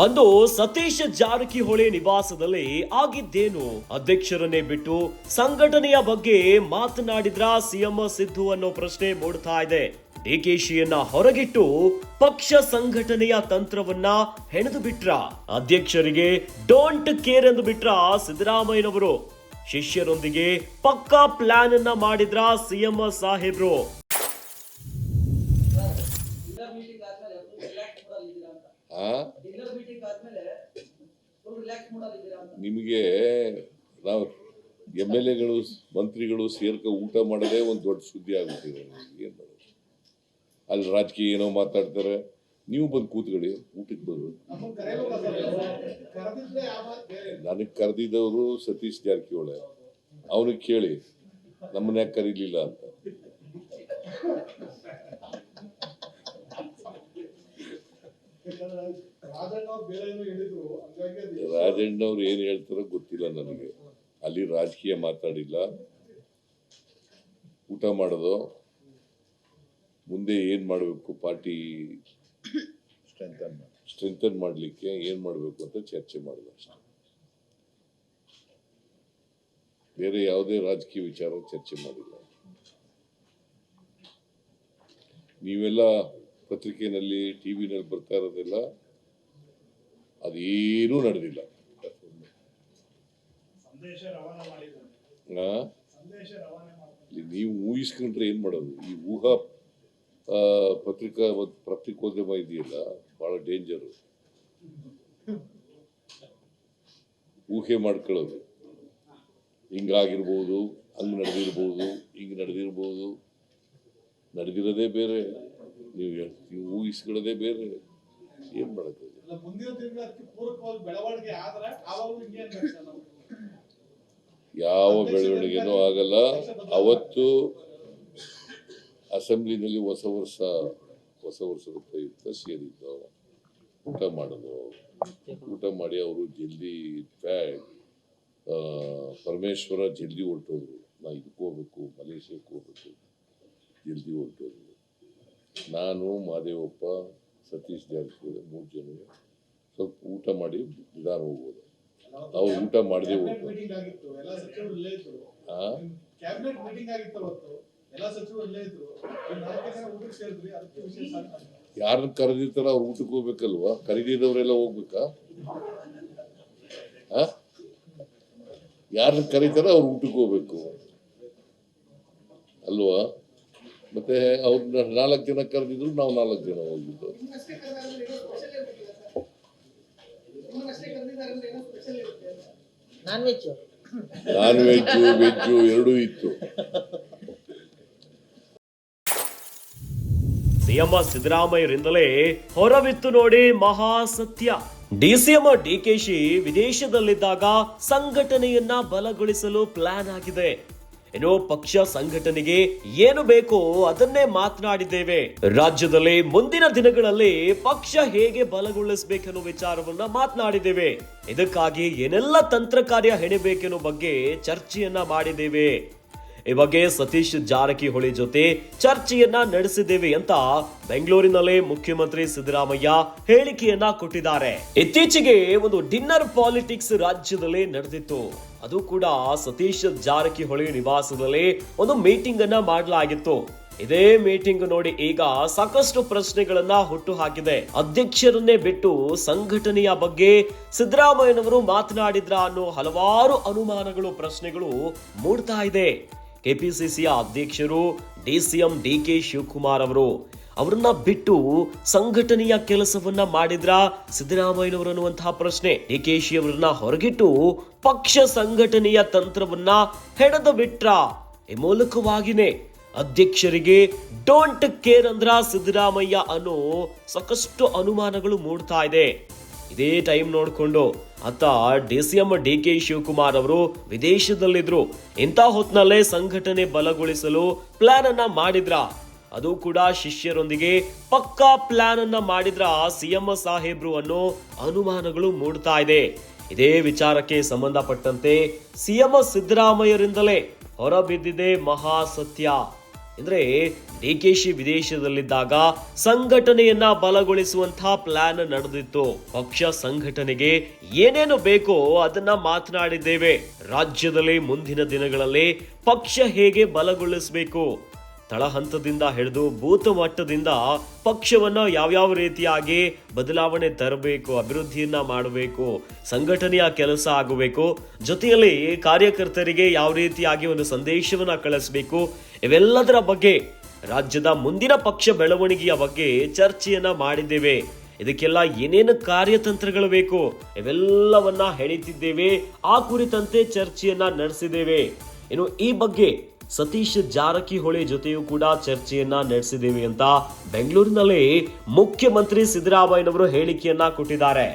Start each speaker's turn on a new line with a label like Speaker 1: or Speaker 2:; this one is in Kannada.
Speaker 1: ಅಂದು ಸತೀಶ್ ಜಾರಕಿಹೊಳಿ ನಿವಾಸದಲ್ಲಿ ಆಗಿದ್ದೇನು? ಅಧ್ಯಕ್ಷರನ್ನೇ ಬಿಟ್ಟು ಸಂಘಟನೆಯ ಬಗ್ಗೆ ಮಾತನಾಡಿದ್ರ ಸಿಎಂ ಸಿದ್ದು ಅನ್ನೋ ಪ್ರಶ್ನೆ ಮೂಡ್ತಾ ಇದೆ. ಡಿಕೆಶಿಯನ್ನ ಹೊರಗಿಟ್ಟು ಪಕ್ಷ ಸಂಘಟನೆಯ ತಂತ್ರವನ್ನ ಹೆಣೆದು ಬಿಟ್ರ? ಅಧ್ಯಕ್ಷರಿಗೆ ಡೋಂಟ್ ಕೇರ್ ಎಂದು ಬಿಟ್ರ ಸಿದ್ದರಾಮಯ್ಯನವರು? ಶಿಷ್ಯರೊಂದಿಗೆ ಪಕ್ಕಾ ಪ್ಲಾನ್ ಅನ್ನ ಮಾಡಿದ್ರ ಸಿಎಂ ಸಾಹೇಬ್ರು?
Speaker 2: ನಿಮಗೆ ನಾವು MLAಗಳು ಮಂತ್ರಿಗಳು ಸೇರ್ಕ ಊಟ ಮಾಡೋದೇ ಒಂದು ದೊಡ್ಡ ಸುದ್ದಿ ಆಗ್ಬಿಟ್ಟಿದೆ. ಏನ್ ಮಾಡೋದು? ಅಲ್ಲಿ ರಾಜಕೀಯ ಏನೋ ಮಾತಾಡ್ತಾರೆ, ನೀವು ಬಂದು ಕೂತ್ಕೊಳ್ಳಿ, ಊಟಕ್ಕೆ ಬಂದು. ನನಗೆ ಕರೆದಿದ್ದವರು ಸತೀಶ್ ಜಾರಕಿಹೊಳಿ, ಅವನಿಗೆ ಕೇಳಿ ನಮ್ಮನ್ನ ಯಾಕೆ ಕರೀಲಿಲ್ಲ ಅಂತ. ರಾಜಣ್ಣವ್ರು ಏನ್ ಹೇಳ್ತಾರೋ ಗೊತ್ತಿಲ್ಲ ನನಗೆ. ಅಲ್ಲಿ ರಾಜಕೀಯ ಮಾತಾಡಿಲ್ಲ, ಊಟ ಮಾಡೋದು, ಮುಂದೆ ಏನ್ ಮಾಡಬೇಕು, ಪಾರ್ಟಿ ಸ್ಟ್ರೆಂಥನ್ ಮಾಡ್ಲಿಕ್ಕೆ ಏನ್ ಮಾಡಬೇಕು ಅಂತ ಚರ್ಚೆ ಮಾಡಿದ ಅಷ್ಟೇ. ಬೇರೆ ಯಾವುದೇ ರಾಜಕೀಯ ವಿಚಾರ ಚರ್ಚೆ ಮಾಡಿಲ್ಲ. ನೀವೆಲ್ಲ ಪತ್ರಿಕೆಯಲ್ಲಿ ಟಿವಿನಲ್ಲಿ ಬರ್ತಾ ಇರೋದೆಲ್ಲ ಅದೇನೂ ನಡೆದಿಲ್ಲ. ನೀವು ಊಹಿಸ್ಕೊಂಡ್ರೆ ಏನ್ ಮಾಡೋದು? ಈ ಊಹಾ ಪತ್ರಿಕೋದ್ಯಮ ಇದೆಯಲ್ಲ, ಬಹಳ ಡೇಂಜರು. ಊಹೆ ಮಾಡ್ಕೊಳ್ಳೋದು, ಹಿಂಗಾಗಿರ್ಬೋದು, ಹಂಗ್ ನಡೆದಿರ್ಬೋದು, ಹಿಂಗ್ ನಡೆದಿರ್ಬೋದು. ನಡೆದಿರೋದೇ ಬೇರೆ, ನೀವು ಊಹಿಸ್ಕೊಳ್ಳೋದೇ ಬೇರೆ. ಏನ್ ಮಾಡಕ್ಕೆ? ಯಾವ ಬೆಳವಣಿಗೆನೂ ಆಗಲ್ಲ. ಅವತ್ತು ಅಸೆಂಬ್ಲಿನಲ್ಲಿ ಹೊಸ ವರ್ಷದ ಪ್ರಯುಕ್ತ ಸೇರಿದ್ದು, ಊಟ ಮಾಡೋದು. ಊಟ ಮಾಡಿ ಅವರು ಜಲ್ದಿ ಪರಮೇಶ್ವರ ಜಲ್ದಿ ಹೊರಟೋದ್ರು. ನಾ ಇದಕ್ಕೆ ಹೋಗ್ಬೇಕು, ಮಲೇಷ್ಯಾಕ್ಕೆ ಹೋಗ್ಬೇಕು, ಜಲ್ದಿ ಹೊರಟೋದ್ರು. ನಾನು, ಮಾದೇವಪ್ಪ, ಸತೀಶ್ ಜಾರಕಿಹೊಳಿ 3 ಜನ ಸ್ವಲ್ಪ ಊಟ ಮಾಡಿ ನಿಧಾನ ಹೋಗ್ಬೋದು. ಅವ್ರು ಊಟ ಮಾಡದೆ ಹೋಗ್ಬೋದು. ಯಾರನ್ನ ಕರೆದಿರ್ತಾರ ಅವ್ರು ಊಟಕ್ಕೆ ಹೋಗ್ಬೇಕಲ್ವಾ? ಕರೀದಿದವರೆಲ್ಲ ಹೋಗ್ಬೇಕಾ? ಯಾರನ್ನ ಕರೀತಾರ ಅವ್ರು ಊಟಕ್ಕೆ ಹೋಗ್ಬೇಕು ಅಲ್ವಾ? ಮತ್ತೆ ಅವ್ರನ್ನ 4 ಜನ ಕರೆದಿದ್ರು, ನಾವು 4 ಜನ ಹೋಗಿದ್ದು. ನಾನ್ ವೆಜ್ಜು ವೆಜ್ಜು ಎರಡೂ ಇತ್ತು.
Speaker 1: ಸಿಎಂ ಸಿದ್ದರಾಮಯ್ಯರಿಂದಲೇ ಹೊರಬಿತ್ತು ನೋಡಿ ಮಹಾ ಸತ್ಯ. ಡಿಸಿಎಂ ಡಿಕೆಶಿ ವಿದೇಶದಲ್ಲಿದ್ದಾಗ ಸಂಘಟನೆಯನ್ನ ಬಲಗೊಳಿಸಲು ಪ್ಲಾನ್ ಆಗಿದೆ. ಇನ್ನು ಪಕ್ಷ ಸಂಘಟನೆಗೆ ಏನು ಬೇಕೋ ಅದನ್ನೇ ಮಾತನಾಡಿದ್ದೇವೆ. ರಾಜ್ಯದಲ್ಲಿ ಮುಂದಿನ ದಿನಗಳಲ್ಲಿ ಪಕ್ಷ ಹೇಗೆ ಬಲಗೊಳಿಸಬೇಕೆನ್ನೋ ವಿಚಾರವನ್ನ ಮಾತನಾಡಿದ್ದೇವೆ. ಇದಕ್ಕಾಗಿ ಏನೆಲ್ಲ ತಂತ್ರ ಕಾರ್ಯ ಹೆಣೆಬೇಕೆನ್ನೋ ಬಗ್ಗೆ ಚರ್ಚೆಯನ್ನ ಮಾಡಿದ್ದೇವೆ. ಈ ಬಗ್ಗೆ ಸತೀಶ್ ಜಾರಕಿಹೊಳಿ ಜೊತೆ ಚರ್ಚೆಯನ್ನ ನಡೆಸಿದ್ದೇವೆ ಅಂತ ಬೆಂಗಳೂರಿನಲ್ಲಿ ಮುಖ್ಯಮಂತ್ರಿ ಸಿದ್ದರಾಮಯ್ಯ ಹೇಳಿಕೆಯನ್ನ ಕೊಟ್ಟಿದ್ದಾರೆ. ಇತ್ತೀಚೆಗೆ ಒಂದು ಡಿನ್ನರ್ ಪಾಲಿಟಿಕ್ಸ್ ರಾಜ್ಯದಲ್ಲಿ ನಡೆದಿತ್ತು. ಅದು ಕೂಡ ಸತೀಶ್ ಜಾರಕಿಹೊಳಿ ನಿವಾಸದಲ್ಲಿ ಒಂದು ಮೀಟಿಂಗ್ ಅನ್ನ ಮಾಡಲಾಗಿತ್ತು. ಇದೇ ಮೀಟಿಂಗ್ ನೋಡಿ ಈಗ ಸಾಕಷ್ಟು ಪ್ರಶ್ನೆಗಳನ್ನ ಹುಟ್ಟು ಹಾಕಿದೆ. ಅಧ್ಯಕ್ಷರನ್ನೇ ಬಿಟ್ಟು ಸಂಘಟನೆಯ ಬಗ್ಗೆ ಸಿದ್ದರಾಮಯ್ಯನವರು ಮಾತನಾಡಿದ್ರ ಅನ್ನೋ ಹಲವಾರು ಅನುಮಾನಗಳು, ಪ್ರಶ್ನೆಗಳು ಮೂಡ್ತಾ ಇದೆ. ಕೆಪಿಸಿಸಿಯ ಅಧ್ಯಕ್ಷರು ಡಿಸಿಎಂ ಡಿಕೆ ಶಿವಕುಮಾರ್ ಅವರನ್ನ ಬಿಟ್ಟು ಸಂಘಟನೆಯ ಕೆಲಸವನ್ನ ಮಾಡಿದ್ರ ಸಿದ್ದರಾಮಯ್ಯನವರು ಅನ್ನುವಂತಹ ಪ್ರಶ್ನೆ. ಡಿಕೆಶಿ ಅವರನ್ನ ಹೊರಗಿಟ್ಟು ಪಕ್ಷ ಸಂಘಟನೆಯ ತಂತ್ರವನ್ನ ಹೆಣೆದು ಬಿಟ್ರ? ಈ ಮೂಲಕವಾಗಿನೇ ಅಧ್ಯಕ್ಷರಿಗೆ ಡೋಂಟ್ ಕೇರ್ ಅಂದ್ರ ಸಿದ್ದರಾಮಯ್ಯ ಅನ್ನೋ ಸಾಕಷ್ಟು ಅನುಮಾನಗಳು ಮೂಡ್ತಾ ಇದೆ. ಇದೇ ಟೈಮ್ ನೋಡ್ಕೊಂಡು ಅತ್ತ ಡಿಸಿಎಂ ಡಿಕೆ ಶಿವಕುಮಾರ್ ಅವರು ವಿದೇಶದಲ್ಲಿದ್ರು. ಇಂಥ ಹೊತ್ನಲ್ಲೇ ಸಂಘಟನೆ ಬಲಗೊಳಿಸಲು ಪ್ಲಾನ್ ಅನ್ನ ಮಾಡಿದ್ರ? ಅದು ಕೂಡ ಶಿಷ್ಯರೊಂದಿಗೆ ಪಕ್ಕಾ ಪ್ಲಾನ್ ಅನ್ನ ಮಾಡಿದ್ರ ಸಿಎಂ ಸಾಹೇಬ್ರು ಅನ್ನೋ ಅನುಮಾನಗಳು ಮೂಡ್ತಾ ಇದೆ. ಇದೇ ವಿಚಾರಕ್ಕೆ ಸಂಬಂಧಪಟ್ಟಂತೆ ಸಿಎಂ ಸಿದ್ದರಾಮಯ್ಯರಿಂದಲೇ ಹೊರಬಿದ್ದಿದೆ ಮಹಾ ಸತ್ಯ. ಅಂದ್ರೆ ಡಿಕೆಶಿ ವಿದೇಶದಲ್ಲಿದ್ದಾಗ ಸಂಘಟನೆಯನ್ನ ಬಲಗೊಳಿಸುವಂತಹ ಪ್ಲಾನ್ ನಡೆದಿತ್ತು. ಪಕ್ಷ ಸಂಘಟನೆಗೆ ಏನೇನು ಬೇಕೋ ಅದನ್ನ ಮಾತನಾಡಿದ್ದೇವೆ. ರಾಜ್ಯದಲ್ಲಿ ಮುಂದಿನ ದಿನಗಳಲ್ಲಿ ಪಕ್ಷ ಹೇಗೆ ಬಲಗೊಳಿಸಬೇಕು, ತಳಹಂತದಿಂದ ಹಿಡಿದು ಬೂತ್ ಮಟ್ಟದಿಂದ ಪಕ್ಷವನ್ನ ಯಾವ್ಯಾವ ರೀತಿಯಾಗಿ ಬದಲಾವಣೆ ತರಬೇಕು, ಅಭಿವೃದ್ಧಿಯನ್ನ ಮಾಡಬೇಕು, ಸಂಘಟನೆಯ ಕೆಲಸ ಆಗಬೇಕು, ಜೊತೆಯಲ್ಲಿ ಕಾರ್ಯಕರ್ತರಿಗೆ ಯಾವ ರೀತಿಯಾಗಿ ಒಂದು ಸಂದೇಶವನ್ನ ಕಳಿಸಬೇಕು, ಇವೆಲ್ಲದರ ಬಗ್ಗೆ ರಾಜ್ಯದ ಮುಂದಿನ ಪಕ್ಷ ಬೆಳವಣಿಗೆಯ ಬಗ್ಗೆ ಚರ್ಚೆಯನ್ನ ಮಾಡಿದ್ದೇವೆ. ಇದಕ್ಕೆಲ್ಲ ಏನೇನು ಕಾರ್ಯತಂತ್ರಗಳು ಬೇಕು ಇವೆಲ್ಲವನ್ನ ಹೇಳಿದ್ದೇವೆ. ಆ ಕುರಿತಂತೆ ಚರ್ಚೆಯನ್ನ ನಡೆಸಿದ್ದೇವೆ. ಇನ್ನು ಈ ಬಗ್ಗೆ ಸತೀಶ್ ಜಾರಕಿಹೊಳಿ ಜೊತೆಯೂ ಕೂಡ ಚರ್ಚೆಯನ್ನ ನಡೆಸಿದ್ದೇವೆ ಅಂತ ಬೆಂಗಳೂರಿನಲ್ಲಿ ಮುಖ್ಯಮಂತ್ರಿ ಸಿದ್ದರಾಮಯ್ಯನವರು ಹೇಳಿಕೆಯನ್ನ ಕೊಟ್ಟಿದ್ದಾರೆ.